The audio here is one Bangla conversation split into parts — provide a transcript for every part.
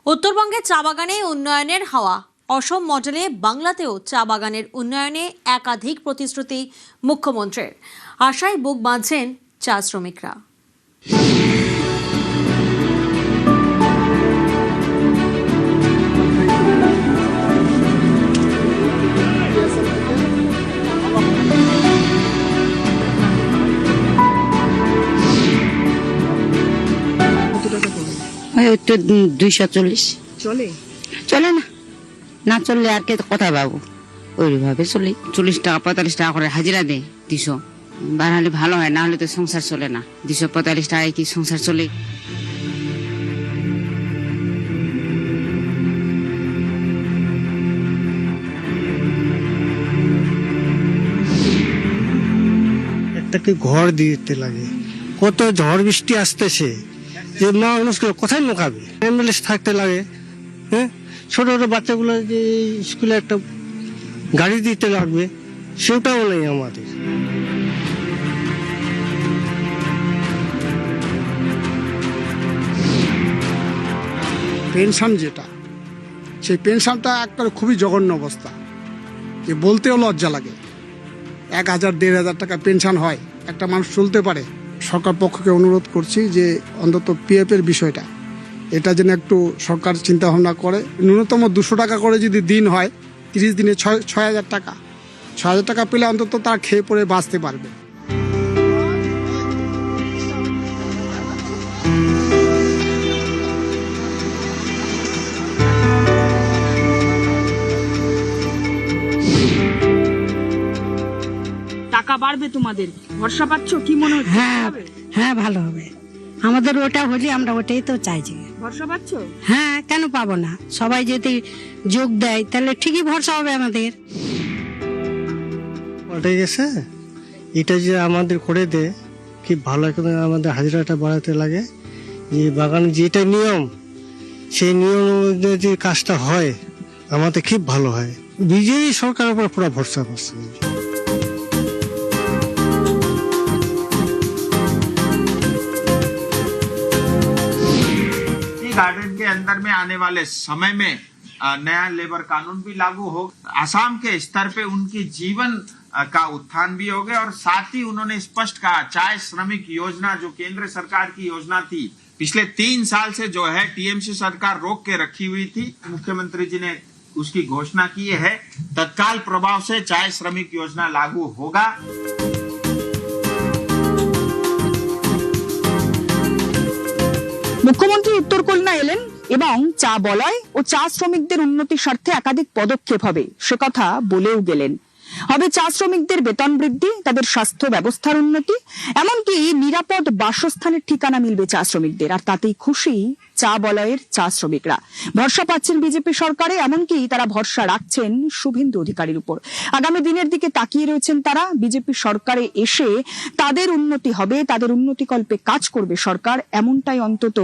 উত্তরবঙ্গে চা বাগানে উন্নয়নের হাওয়া। অসম মডেলে বাংলাতেও চা বাগানের উন্নয়নে একাধিক প্রতিশ্রুতি মুখ্যমন্ত্রীর। আশায় বুক বাঁধছেন চা শ্রমিকরা। হয়তো 240 চলে চলে না, না চললে আর কে কথা পাবো। ওইভাবে চলি, 40 টাকা 45 টাকা করে হাজিরা দেয় 200, বাড়ালে ভালো হয়, না হলে তো সংসার চলে না। 245 টাকায় কি সংসার চলে? একটা কি ঘর দিতে লাগে, কত ঝড় বৃষ্টি আসতেছে, যে মানুষকে কোথায় লুকাবে? অ্যাম্বুলেন্স থাকতে লাগে, হ্যাঁ, ছোট ছোট বাচ্চাগুলো যে স্কুলে একটা গাড়ি দিতে লাগবে, সেটাও নেই আমাদের। পেনশন যেটা, সেই পেনশনটা একটা খুবই জঘন্য অবস্থা, যে বলতেও লজ্জা লাগে। 1000-1500 টাকা পেনশন হয়, একটা মানুষ চলতে পারে। সরকার পক্ষকে অনুরোধ করছি যে অন্তত পিএফ এর বিষয়টা, এটা যেন একটু সরকার চিন্তা ভাবনা করে। ন্যূনতম 200 টাকা করে যদি দিন হয়, 30 দিনে 6000 টাকা, 6000 টাকা পেলে অন্তত তার খেয়ে পরে বাঁচতে পারবে। টাকা বাড়বে, তোমাদের ভরসা পাচ্ছ? কি মনে হচ্ছে? হ্যাঁ ভালো হবে। আমাদের ওটা হলে আমরা ওটাই তো চাইছি। ভরসা পাচ্ছ? হ্যাঁ, কেন পাবো না? সবাই যদি যোগ দেয় তাহলে ঠিকই ভরসা হবে আমাদের। পাল্টে গেছে, এটা যে আমাদের করে দেয় কি ভালো, করে আমাদের হাজিরাটা বাড়াতে লাগে। যে বাগানে যেটা নিয়ম, সেই নিয়ম যদি কাজটা হয় আমাদের খুব ভালো হয়। বিজেপি সরকারের উপর পুরো ভরসা করছে। गार्डन के अंदर में आने वाले समय में नया लेबर कानून भी लागू हो, आसाम के स्तर पे उनकी जीवन का उत्थान भी हो गया। और साथ ही उन्होंने स्पष्ट कहा, चाय श्रमिक योजना जो केंद्र सरकार की योजना थी, पिछले 3 साल से जो है टीएमसी सरकार रोक के रखी हुई थी, मुख्यमंत्री जी ने उसकी घोषणा की है। तत्काल प्रभाव से चाय श्रमिक योजना लागू होगा। মুখ্যমন্ত্রী উত্তর খুলনা এলেন এবং চা বলয় ও চা শ্রমিকদের উন্নতির স্বার্থে একাধিক পদক্ষেপ হবে সে কথা বলেও গেলেন। হবে চা শ্রমিকদের বেতন বৃদ্ধি, তাদের স্বাস্থ্য ব্যবস্থার উন্নতি, এমনকি নিরাপদ বাসস্থানের ঠিকানা মিলবে চা শ্রমিকদের। আর তাতেই খুশি চা বলয়ের চা শ্রমিকরা। ভরসা পাচ্ছেন বিজেপি সরকারে, এমনকি তারা ভরসা রাখছেন শুভেন্দু অধিকারীর উপর। আগামী দিনের দিকে তাকিয়ে রয়েছেন তারা। বিজেপি সরকারে এসে তাদের উন্নতি হবে, তাদের উন্নতিকল্পে কাজ করবে সরকার, এমনটাই অন্তত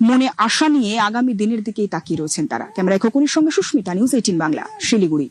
মনে আশা নিয়ে আগামী দিনের দিকেই তাকিয়ে রয়েছেন তারা। ক্যামেরায় খোকনের সঙ্গে সুস্মিতা, নিউজ 18 বাংলা, শিলিগুড়ি।